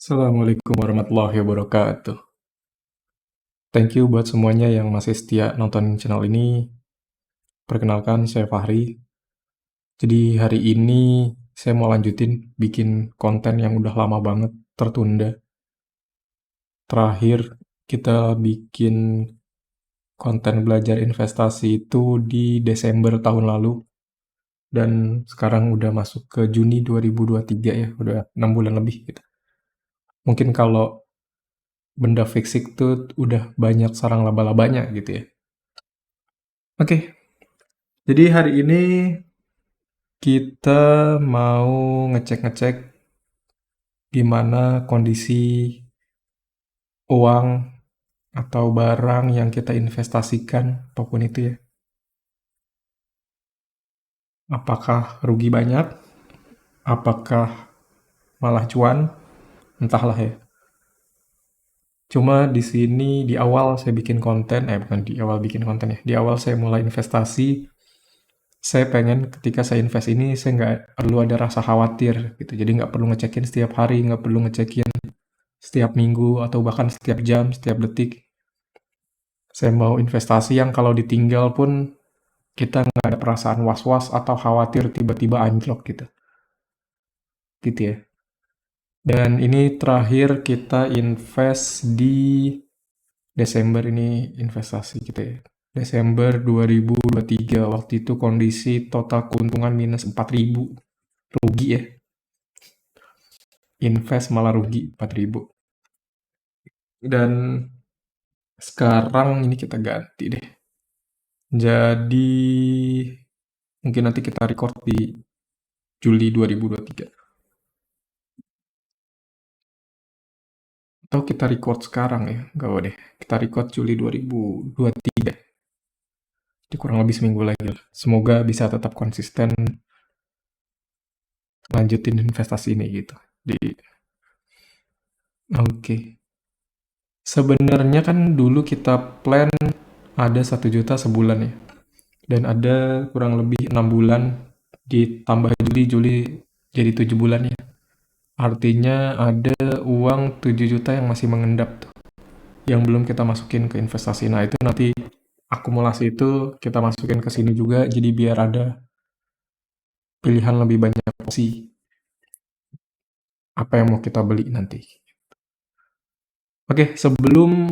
Assalamualaikum warahmatullahi wabarakatuh. Thank you buat semuanya yang masih setia nonton channel ini. Perkenalkan, saya Fahri. Jadi hari ini saya mau lanjutin bikin konten yang udah lama banget tertunda. Terakhir kita bikin konten belajar investasi itu di Desember tahun lalu. Dan sekarang udah masuk ke Juni 2023 ya, udah 6 bulan lebih gitu. Mungkin kalau benda fisik tuh udah banyak sarang laba-labanya gitu ya. Oke, jadi hari ini kita mau ngecek-ngecek gimana kondisi uang atau barang yang kita investasikan, apapun itu ya. Apakah rugi banyak? Apakah malah cuan? Entahlah ya. Cuma di sini di awal saya bikin konten, bukan di awal bikin konten ya. Di awal saya mulai investasi, saya pengen ketika saya invest ini saya nggak perlu ada rasa khawatir gitu. Jadi nggak perlu ngecekin setiap hari, nggak perlu ngecekin setiap minggu atau bahkan setiap jam, setiap detik. Saya mau investasi yang kalau ditinggal pun kita nggak ada perasaan was-was atau khawatir tiba-tiba anjlok gitu. Gitu ya. Dan ini terakhir kita invest di Desember ini investasi kita ya. Desember 2023 waktu itu kondisi total keuntungan minus 4.000. Rugi ya. Invest malah rugi 4.000. Dan sekarang ini kita ganti deh. Jadi mungkin nanti kita record di Juli 2023. Atau kita record sekarang ya, gak deh. Kita record Juli 2023. Jadi kurang lebih seminggu lagi lah. Semoga bisa tetap konsisten lanjutin investasi ini gitu. Oke. Sebenarnya kan dulu kita plan ada 1 juta sebulan ya. Dan ada kurang lebih 6 bulan ditambah Juli jadi 7 bulan ya. Artinya ada uang 7 juta yang masih mengendap tuh. Yang belum kita masukin ke investasi. Nah itu nanti akumulasi itu kita masukin ke sini juga. Jadi biar ada pilihan lebih banyak opsi. Apa yang mau kita beli nanti. Oke, sebelum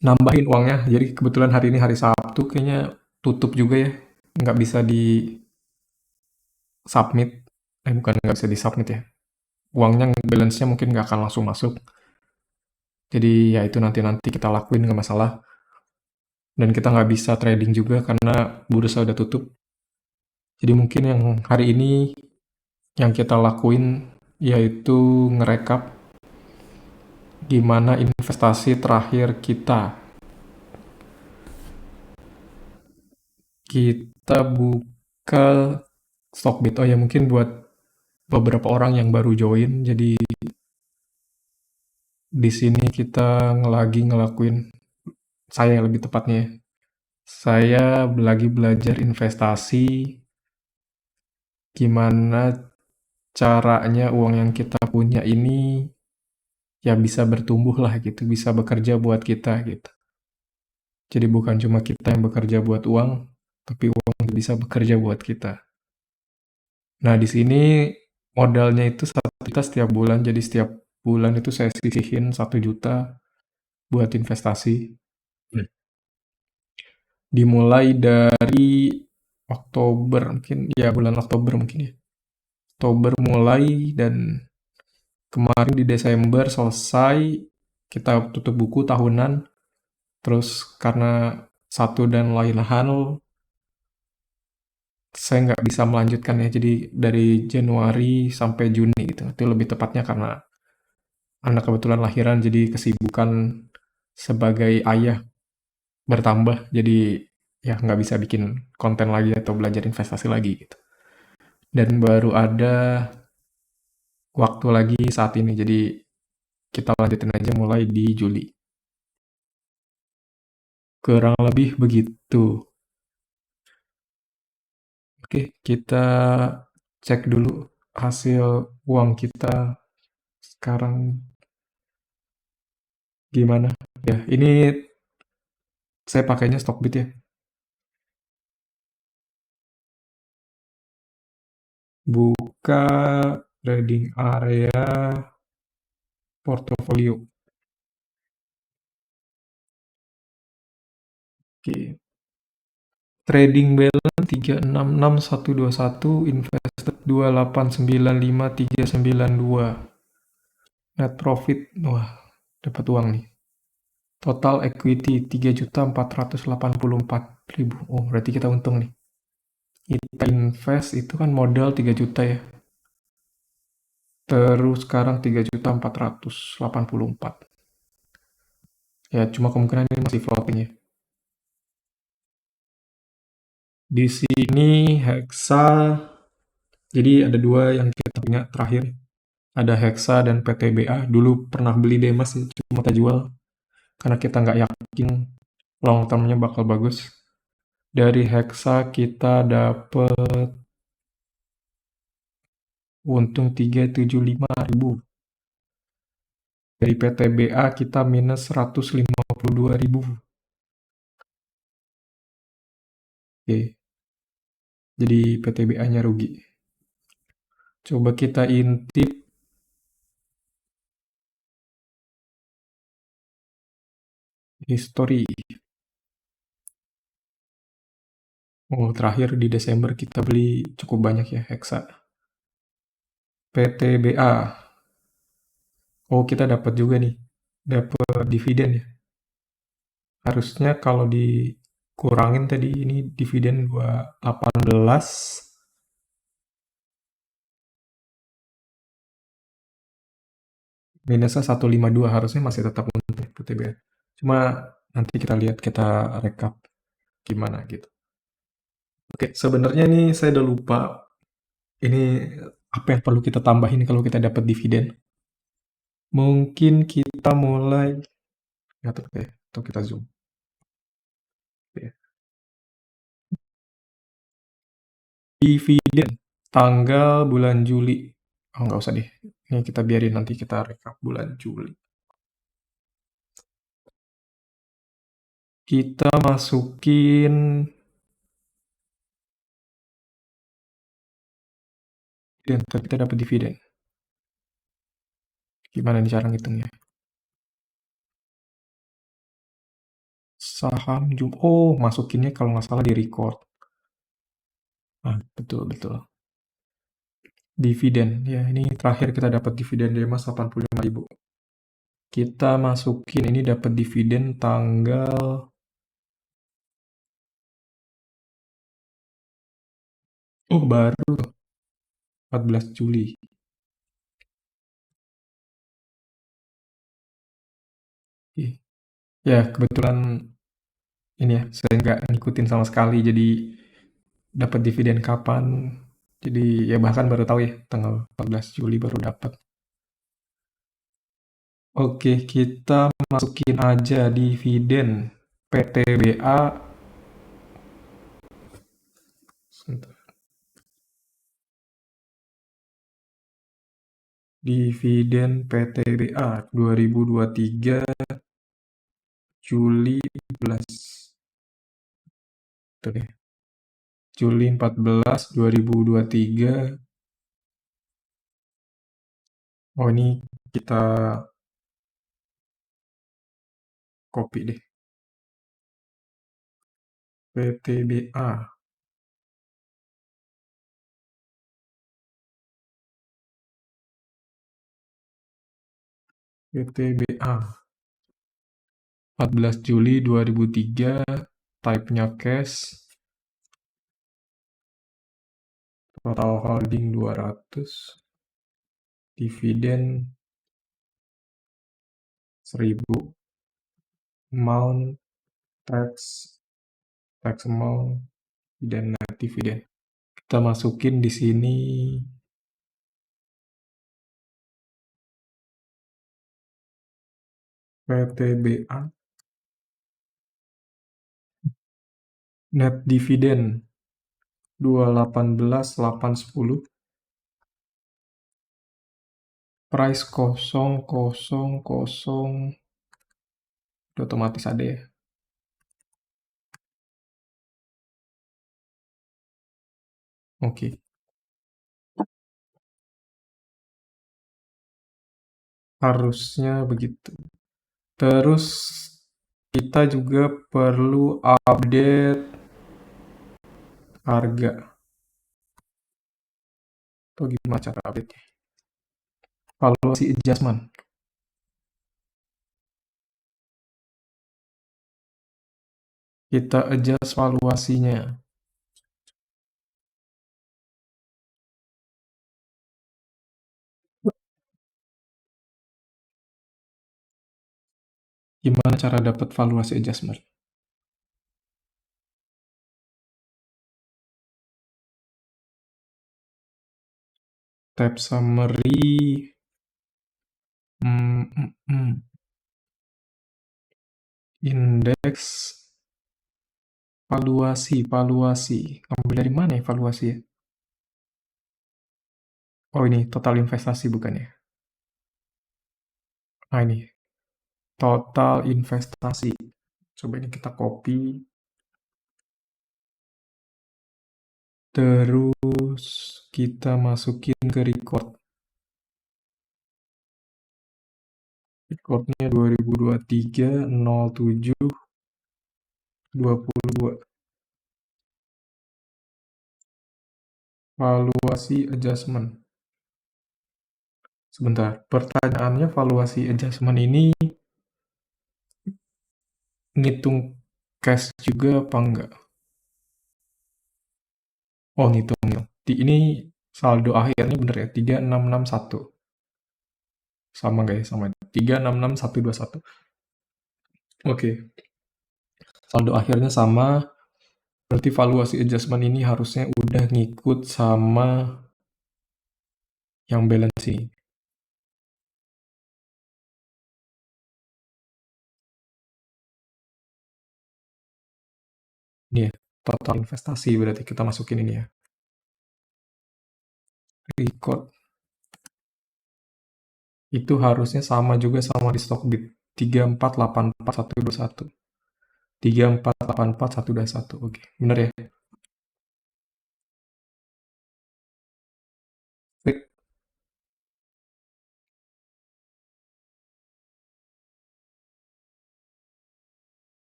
nambahin uangnya. Jadi kebetulan hari ini hari Sabtu kayaknya tutup juga ya. Nggak bisa di submit. Bukan nggak bisa di submit ya. Uangnya, balance-nya mungkin nggak akan langsung masuk. Jadi ya itu nanti kita lakuin nggak masalah. Dan kita nggak bisa trading juga karena bursa udah tutup. Jadi mungkin yang hari ini yang kita lakuin yaitu ngerekap gimana investasi terakhir kita. Kita buka Stockbit. Oh ya mungkin buat beberapa orang yang baru join. Jadi di sini kita lagi ngelakuin, saya lebih tepatnya, saya lagi belajar investasi, gimana caranya uang yang kita punya ini ya bisa bertumbuh lah gitu, bisa bekerja buat kita gitu. Jadi bukan cuma kita yang bekerja buat uang, tapi uang bisa bekerja buat kita. Nah di sini modalnya itu 1 juta setiap bulan, jadi setiap bulan itu saya sisihin 1 juta buat investasi. Dimulai dari Oktober mungkin, ya bulan Oktober mungkin ya. Oktober mulai dan kemarin di Desember selesai, kita tutup buku tahunan, terus karena satu dan lain hal, saya nggak bisa melanjutkan ya, jadi dari Januari sampai Juni gitu. Itu lebih tepatnya karena anak kebetulan lahiran, jadi kesibukan sebagai ayah bertambah, jadi ya nggak bisa bikin konten lagi atau belajar investasi lagi gitu. Dan baru ada waktu lagi saat ini, jadi kita lanjutin aja mulai di Juli. Kurang lebih begitu. Oke, kita cek dulu hasil uang kita sekarang gimana. Ya, ini saya pakainya Stockbit ya. Buka trading area portofolio. Oke. Trading balance 366121, invested 2895392. Net profit, wah, dapat uang nih. Total equity 3.484.000. Oh, berarti kita untung nih. Kita invest itu kan modal 3 juta ya. Terus sekarang 3.484.000. Ya, cuma kemungkinan ini masih floating ya. Di sini Hexa, jadi ada dua yang kita punya terakhir. Ada Hexa dan PTBA. Dulu pernah beli Demas sih, cuma kita jual karena kita nggak yakin long termnya bakal bagus. Dari Hexa kita dapat untung 375.000. Dari PTBA kita minus 152.000. Oke, jadi PTBA-nya rugi. Coba kita intip history. Oh, terakhir di Desember kita beli cukup banyak ya Hexa. PTBA. Oh, kita dapat juga nih. Dapat dividen ya. Harusnya kalau dikurangin tadi ini dividen 218, minusnya 152, harusnya masih tetap untung PTBA. Cuma nanti kita lihat, kita rekap gimana gitu. Oke, sebenarnya nih saya udah lupa ini apa yang perlu kita tambahin kalau kita dapat dividen. Mungkin kita mulai ngatur deh, atau kita zoom. Oke. Dividen tanggal bulan Juli. Oh, nggak usah deh. Ini kita biarin, nanti kita rekap bulan Juli. Kita masukin dividen, kita dapat dividen. Gimana nih cara ngitungnya? Saham Jum. Oh, masukinnya kalau nggak salah di record. Ah, betul betul. Dividen. Ya, ini terakhir kita dapat dividen dari Mas 85.000. Kita masukin ini dapat dividen tanggal, oh baru 14 Juli. Ih, ya kebetulan ini ya, saya nggak ngikutin sama sekali, jadi dapat dividen kapan. Jadi ya bahkan baru tahu ya, tanggal 14 Juli baru dapat. Oke, kita masukin aja dividen PTBA. Sebentar. Dividen PTBA 2023 Juli 14. Tuh deh. Juli 14 2023. Oh, ini kita copy deh. PTBA. PTBA. 14 Juli 2003. Type-nya cash. Total holding 200. Dividen 1000. Amount, tax, tax amount, dan net dividen. Kita masukin di sini PTBA net dividen 218,810. Price 000, udah otomatis ada ya. Oke, harusnya begitu. Terus kita juga perlu update harga. Atau gimana cara update-nya? Valuasi adjustment. Kita adjust valuasinya. Gimana cara dapat valuasi adjustment? Tab summary. Indeks valuasi. Ambil dari mana ya valuasi ya? Oh ini total investasi bukan ya? Nah ini total investasi. Coba ini kita copy. Terus kita masukin ke record. Recordnya 2023 07 22. Valuasi adjustment. Sebentar, pertanyaannya valuasi adjustment ini ngitung cash juga apa enggak? Oh, ngitung. Ini saldo akhirnya bener ya, 3661. Sama enggak ya? Sama. 366121. Oke. Saldo akhirnya sama. Berarti valuasi adjustment ini harusnya udah ngikut sama yang balance ini. Ini ya, total investasi berarti kita masukin ini ya. Record. Itu harusnya sama juga sama di Stockbit. 3484,121. 3484,121. Oke, bener ya? Klik.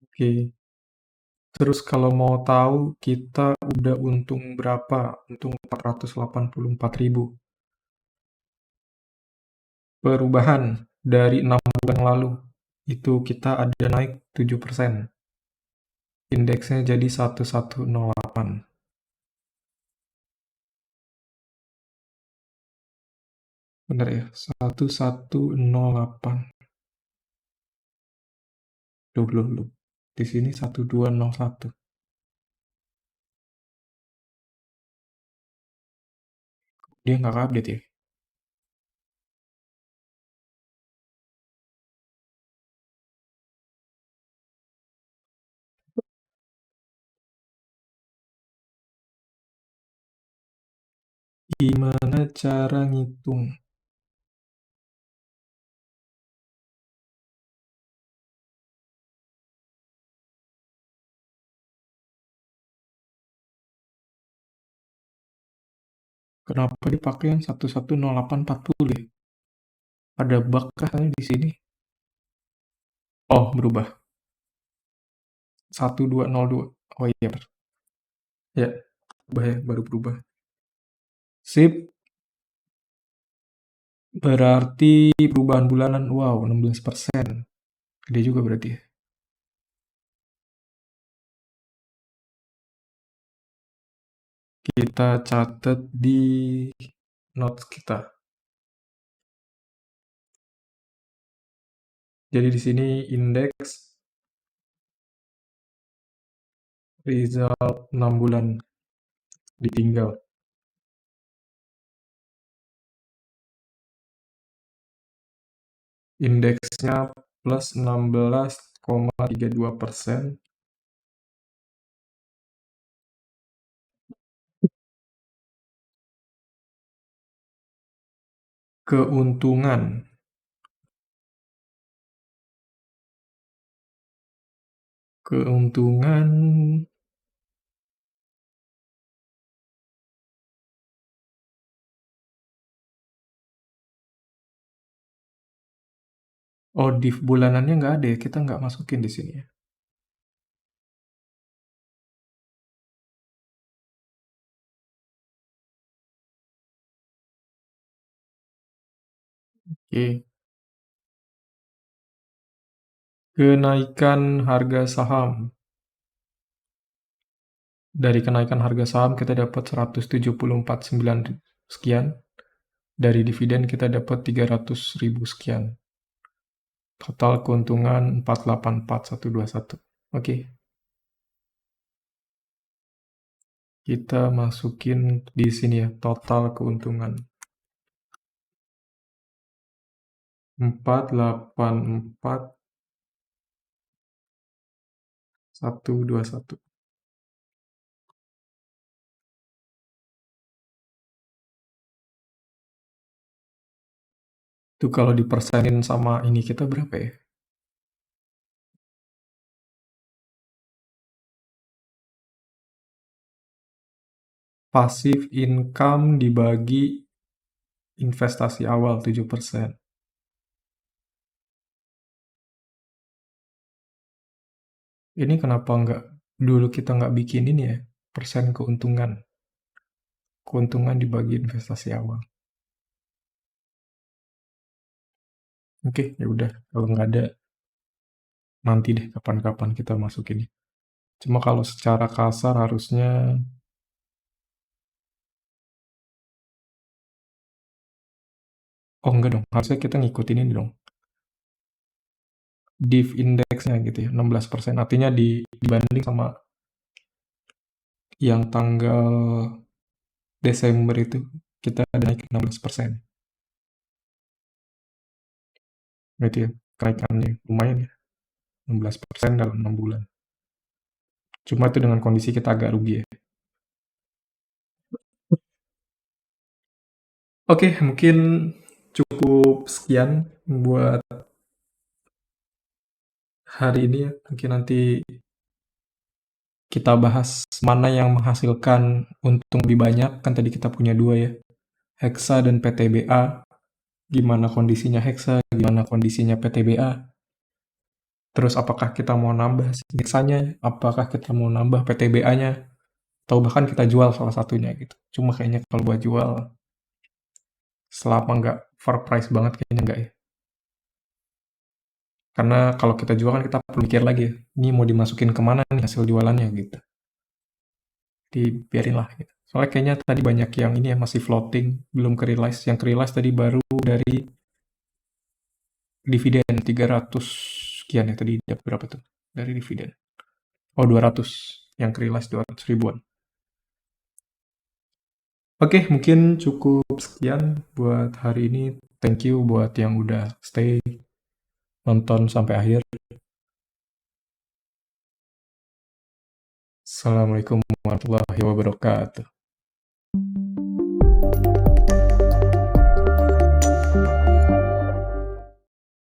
Oke. Terus kalau mau tahu kita udah untung berapa? Untung 484.000. Perubahan dari 6 bulan lalu. Itu kita ada naik 7%. Indeksnya jadi 1108. Bener ya? 1108. Loh. Di sini 1201. Dia nggak update ya? Gimana cara ngitung? Kenapa dipakai yang 110840 ya? Ada bug kah di sini? Oh, berubah. 1202. Oh iya, ya, berubah ya, baru berubah. Sip, berarti perubahan bulanan, wow, 16%. Gede juga berarti ya. Kita catat di notes kita. Jadi di sini indeks result 6 bulan ditinggal. Indeksnya plus 16,5. 4,32%. Keuntungan. Keuntungan oh, div bulanannya nggak ada ya, kita nggak masukin di sini ya. Oke. Kenaikan harga saham. Dari kenaikan harga saham kita dapat 174,9 sekian. Dari dividen kita dapat 300.000 sekian. Total keuntungan 484.121. Oke. Kita masukin di sini ya, total keuntungan. 484.121. Itu kalau dipersenin sama ini kita berapa ya? Passive income dibagi investasi awal 7%. Ini kenapa nggak dulu kita nggak bikin ini ya? Persen keuntungan. Keuntungan dibagi investasi awal. Oke, ya udah. Kalau nggak ada, nanti deh kapan-kapan kita masukin. Cuma kalau secara kasar harusnya, oh enggak dong, harusnya kita ngikutin ini dong. Div indeksnya gitu ya, 16%. Artinya dibanding sama yang tanggal Desember itu, kita ada naik 16%. Berarti ya, kenaikannya lumayan ya, 16% dalam 6 bulan. Cuma itu dengan kondisi kita agak rugi ya. Oke, mungkin cukup sekian buat hari ini ya. Mungkin nanti kita bahas mana yang menghasilkan untung lebih banyak. Kan tadi kita punya dua ya, Hexa dan PTBA. Gimana kondisinya Hexa, gimana kondisinya PTBA. Terus apakah kita mau nambah Hexanya, apakah kita mau nambah PTBA-nya, atau bahkan kita jual salah satunya gitu. Cuma kayaknya kalau buat jual, selama nggak overprice banget kayaknya nggak ya. Karena kalau kita jual kan kita perlu mikir lagi, ini mau dimasukin kemana nih hasil jualannya gitu. Dibiarin lah gitu. Soalnya kayaknya tadi banyak yang ini ya masih floating, belum ke realize. Yang ke realize tadi baru dari dividen 300 sekian ya tadi dapat berapa tuh dari dividen. Oh 200, yang ke realize 200 ribuan. Oke, mungkin cukup sekian buat hari ini. Thank you buat yang udah stay nonton sampai akhir. Assalamualaikum warahmatullahi wabarakatuh.